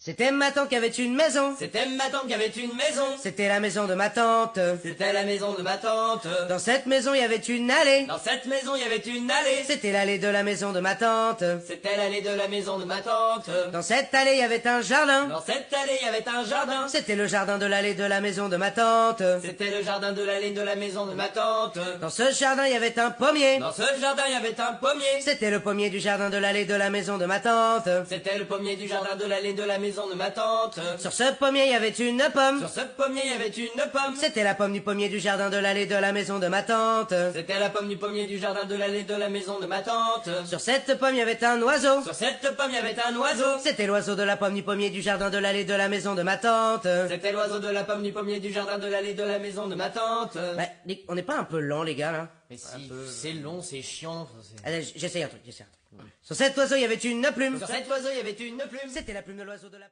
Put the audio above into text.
C'était ma tante qui avait une maison. C'était ma tante qui avait une maison. C'était la maison de ma tante. C'était la maison de ma tante. Dans cette maison, il y avait une allée. Dans cette maison, il y avait une allée. C'était l'allée de la maison de ma tante. C'était l'allée de la maison de ma tante. Dans cette allée, il y avait un jardin. Dans cette allée, il y avait un jardin. C'était le jardin de l'allée de la maison de ma tante. C'était le jardin de l'allée de la maison de ma tante. Dans ce jardin, il y avait un pommier. Dans ce jardin, il y avait un pommier. C'était le pommier du jardin de l'allée de la maison de ma tante. C'était le pommier du jardin de l'allée de la maison de ma tante. Sur ce pommier, il y avait une pomme. Sur ce pommier, il y avait une pomme. C'était la pomme du pommier du jardin de l'allée de la maison de ma tante. C'était la pomme du pommier du jardin de l'allée de la maison de ma tante. Sur cette pomme, il y avait un oiseau. Sur cette pomme, il y avait un oiseau. C'était l'oiseau de la pomme du pommier du jardin de l'allée de la maison de ma tante. C'était l'oiseau de la pomme du pommier du jardin de l'allée de la maison de ma tante. Bah, on n'est pas un peu lent, les gars, là? Mais si, c'est long, c'est chiant. Allez, j'essaye un truc. Sur cet oiseau, il y avait une plume. Sur cet oiseau, il y avait une plume. C'était la plume de l'oiseau de la...